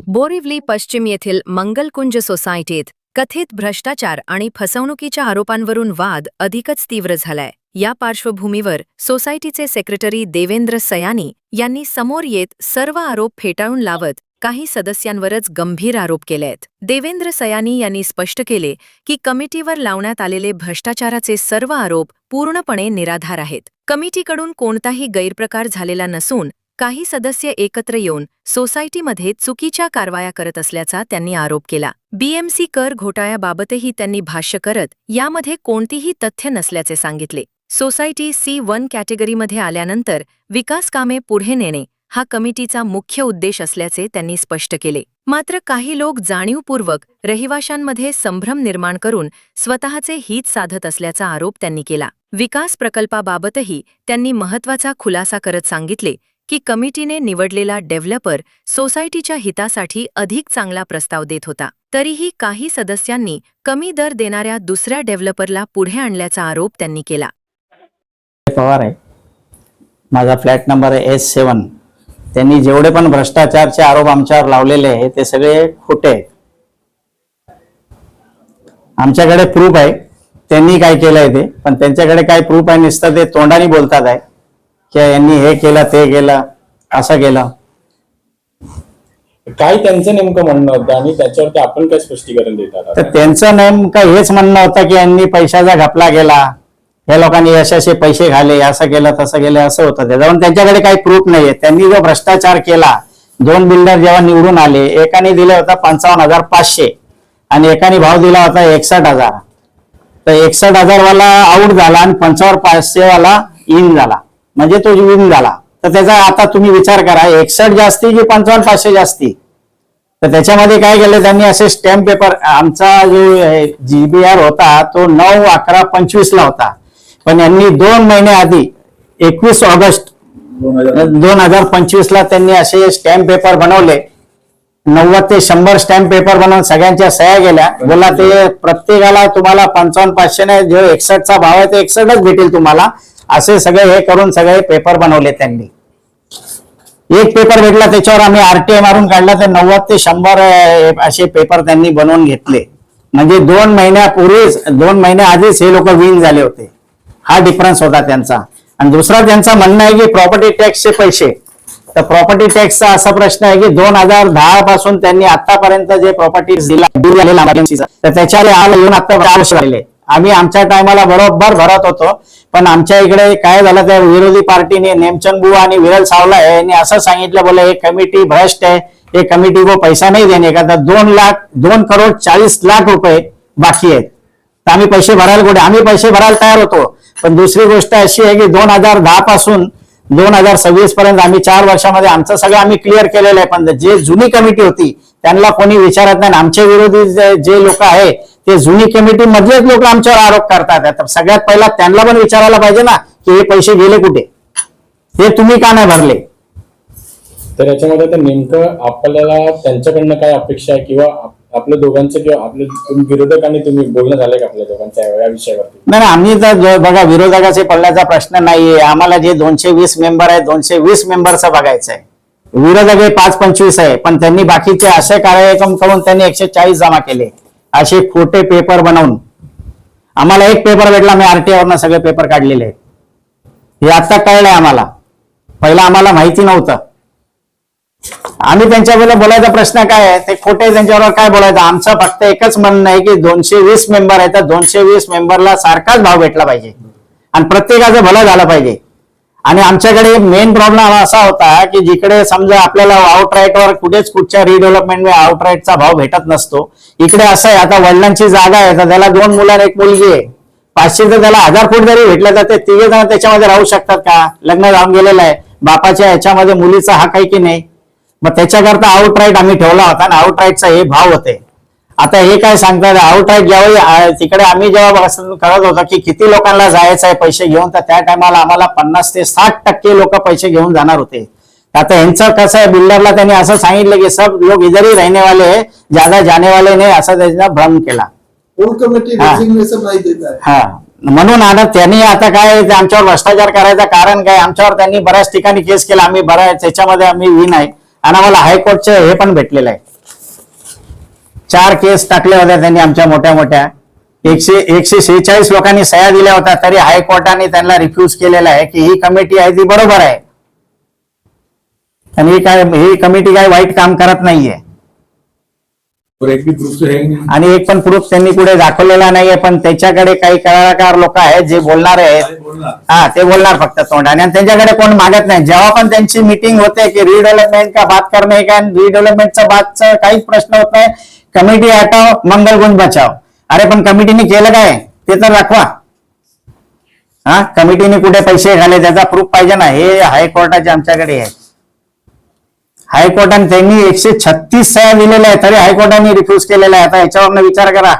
बोरिवली पश्चिम येथील मंगलकुंज सोसायटीत कथित भ्रष्टाचार आणि फसवणुकीच्या आरोपांवरून वाद अधिकच तीव्र झालाय. या पार्श्वभूमीवर सोसायटीचे सेक्रेटरी देवेंद्र सयानी यांनी समोर येत सर्व आरोप फेटाळून लावत काही सदस्यांवरच गंभीर आरोप केलेत. देवेंद्र सयानी यांनी स्पष्ट केले की कमिटीवर लावण्यात आलेले भ्रष्टाचाराचे सर्व आरोप पूर्णपणे निराधार आहेत. कमिटीकडून कोणताही गैरप्रकार झालेला नसून काही सदस्य एकत्र येऊन सोसायटीमध्ये चुकीच्या कारवाया करत असल्याचा त्यांनी आरोप केला. बीएमसी कर घोटाळ्याबाबतही त्यांनी भाष्य करत यामध्ये कोणतीही तथ्य नसल्याचे सांगितले. सोसायटी C1 कॅटेगरीमध्ये आल्यानंतर विकास कामे पुढे नेणे हा कमिटीचा मुख्य उद्देश असल्याचे त्यांनी स्पष्ट केले. मात्र काही लोक जाणीवपूर्वक रहिवाशांमध्ये संभ्रम निर्माण करून स्वतःचे हित साधत असल्याचा आरोप त्यांनी केला. विकास प्रकल्पाबाबतही त्यांनी महत्त्वाचा खुलासा करत सांगितले की कमिटीने निवडलेला डेव्हलपर सोसायटीच्या हितासाठी अधिक चांगला प्रस्ताव देत होता, तरीही काही सदस्यांनी कमी दर देणाऱ्या दुसऱ्या डेव्हलपरला पुढे आणल्याचा आरोप त्यांनी केला. पवार आहे, माझा फ्लॅट नंबर आहे S7. त्यांनी जेवढे पण भ्रष्टाचारचे आरोप आमच्यावर लावलेले आहे ते सगळे खोटे आहेत. आमच्याकडे प्रूफ आहे त्यांनी काय केलंय ते, पण त्यांच्याकडे काय प्रूफ आहे नुसतं ते तोंडाने बोलतात आहे की यांनी हे केलं ते केलं असं केलं. काय त्यांचं नेमकं म्हणणं होतं आणि त्याच्यावरती आपण काय स्पष्टीकरण देतात? तर त्यांचं नेमकं हेच म्हणणं होतं की यांनी पैशाचा घपला केला, या लोकांनी असे पैसे खाले, असं केलं तसं केलं असं होतं. त्याच्यावर त्यांच्याकडे काही प्रूफ नाहीये. त्यांनी जो भ्रष्टाचार केला, 2 बिल्डर जेव्हा निवडून आले, एकाने दिले होता 55,500 आणि एकाने भाव दिला होता 61,000. तर 61,000 वाला आउट झाला आणि 55,500 वाला इन झाला, म्हणजे तो विन झाला. तर त्याचा आता तुम्ही विचार करा, 61 जास्ती की 55,500 जास्ती. तर त्याच्यामध्ये काय केलं त्यांनी, असे स्टॅम्प पेपर, आमचा जो GBR होता तो 9/11/25 ला होता, पण यांनी 2 महिने आधी 21 ऑगस्ट 2025 ला त्यांनी असे स्टॅम्प पेपर बनवले. 90 ते 100 स्टॅम्प पेपर बनवून सगळ्यांच्या सह्या गेल्या. बोला ते प्रत्येकाला तुम्हाला 55,500 ने जो 61चा भाव आहे ते 61च भेटेल तुम्हाला, असे सगळे हे करून सगळे पेपर बनवले त्यांनी. एक पेपर भेटला त्याच्यावर आम्ही RTI मारून काढला, तर 90 ते 100 असे पेपर त्यांनी बनवून घेतले. म्हणजे 2 महिन्यापूर्वीच 2 महिन्या आधीच हे लोक विन झाले होते. हा डिफरन्स होता त्यांचा. आणि दुसरा त्यांचा म्हणणं आहे की प्रॉपर्टी टॅक्सचे पैसे, तर प्रॉपर्टी टॅक्सचा असा प्रश्न आहे की 2010 पासून त्यांनी आतापर्यंत जे प्रॉपर्टी दिला तर त्याच्यावर आलं येऊन आता वर्ष झालेले. आम्ही आमच्या टायमाला बरोबर भरत होतो, पण आमच्या इकडे काय झालं, त्या विरोधी पार्टीने नेमचंद बुवा आणि विरल सावला यांनी असं सांगितलं, बोले हे कमिटी भ्रष्ट है, ये कमिटी को पैसा नहीं देने का. तर 2,40,00,000 रुपये बाकी आहेत. तर आम्ही पैसे भरायला कुठे, आम्ही पैसे भरायला तयार होतो. पण दुसरी गोष्ट अशी आहे की 2010 पासून 2026 पर्यंत आम्ही 4 वर्षामध्ये आमचं सगळं आम्ही क्लिअर केलेलं आहे. पण जे जुनी कमिटी होती त्यांना कोणी विचारत नाही. आमच्या विरोधी जे लोक आहे ते जुनी कमिटी मधलेच लोक आमच्यावर आरोप करतात. तर सगळ्यात पहिला त्यांना पण विचारायला पाहिजे ना की हे पैसे गेले कुठे, हे तुम्ही का नाही भरले. तर याच्यामध्ये तर नेमकं आपल्याला त्यांच्याकडनं काय अपेक्षा आहे, किंवा आपल्या दोघांचं किंवा आपल्या विरोधकांनी तुम्ही बोलणं झालंय का आपल्या दोघांच्या या विषयावरती? नाही, आम्ही तर बघा विरोधकाचे पडण्याचा प्रश्न नाहीये. आम्हाला जे 220 मेंबर आहे 220 मेंबरचं बघायचं आहे. विरोधक हे 5-25 आहे, पण त्यांनी बाकीचे असे कार्यक्रम करून त्यांनी 140 जमा केले, असे खोटे पेपर बनवून. आम्हाला एक पेपर भेटला, मी RTI वरनं सगळे पेपर काढलेले आहेत. हे आता कळलंय आम्हाला, पहिला आम्हाला माहिती नव्हतं. आम्ही त्यांच्याबरोबर बोलायचा प्रश्न काय आहे, ते खोटे त्यांच्याबरोबर काय बोलायचं. आमचं फक्त एकच म्हणणं आहे की 220 मेंबर आहे, तर 220 मेंबरला सारखाच भाव भेटला पाहिजे आणि प्रत्येकाचं भलं झालं पाहिजे. आणि आमच्याकडे मेन प्रॉब्लेम असा होता की जिकडे समजा आपल्याला आउटराईटवर कुठेच कुठच्या रिडेव्हलपमेंट आउटराईटचा भाव भेटत नसतो, इकडे असं आहे, आता वडिलांची जागा आहे तर त्याला 2 मुलं आणि 1 मुलगी आहे, 500 तर त्याला 1000 फूट जरी भेटलं तर ते 3 जण त्याच्यामध्ये राहू शकतात का. लग्न जाऊन गेलेलं आहे, बापाच्या ह्याच्यामध्ये मुलीचा हक आहे की नाही. मग त्याच्याकरता आउटराईट आम्ही ठेवला होता आणि आउटराईटचा हे भाव होते. आता हे काय सांगतात, आउटराईट ज्यावेळी तिकडे आम्ही जेव्हा करत होतो की किती लोकांना जायचं आहे पैसे घेऊन, तर त्या टायमाला आम्हाला 50 ते 60% लोक पैसे घेऊन जाणार होते. आता यांचं कसं आहे, बिल्डरला त्यांनी असं सांगितलं की सब लोग इधर ही रहने वाले है, ज्यादा जाने वाले नाही, असा त्यांना भ्रम केला. हा, म्हणून आता त्यांनी आता काय आमच्यावर भ्रष्टाचार करायचं कारण काय, आमच्यावर त्यांनी बऱ्याच ठिकाणी केस केला. आम्ही बऱ्याच त्याच्यामध्ये आम्ही विन आहे. आणि आम्हाला हायकोर्टचे हे पण भेटलेलं आहे. 4 केस टाकल्या होत्या त्यांनी आमच्या मोठ्या मोठ्या 146 लोकांनी सह्या दिल्या होत्या, तरी हायकोर्टाने त्यांना रिफ्यूज केलेलं आहे की ही कमिटी आहे ती बरोबर आहे आणि ही कमिटी काय वाईट काम करत नाहीये. और एक भी प्रूफ तो है ही नहीं. आणि एक पण प्रूफ त्यांनी पुढे दाखवलेला नाहीये. पण त्याच्याकडे काही कलाकार लोक आहेत जे बोलणारे आहेत. हा, ते बोलणार फक्त तोंडाने आणि त्यांच्याकडे कोण मागत नाही. जेव्हा पण त्यांची मीटिंग होते की रिडेव्हलपमेंट का बात करणे का, रिडेव्हलपमेंटचा बातचा काहीच प्रश्न होत नाही. कमिटी हटाव, मंगलकुंज बचाव. अरे पण कमिटीने केलं काय ते तर दाखवा. हा, कमिटीने कुठे पैसे घाले त्याचा प्रूफ पाहिजे ना. हे हायकोर्टाचे आमच्याकडे आहे. हायकोर्टाने त्यांनी 136 सह्या दिलेल्या आहे, तरी हायकोर्टाने रिफ्यूज केलेला आहे. आता याच्यावरनं विचार करा.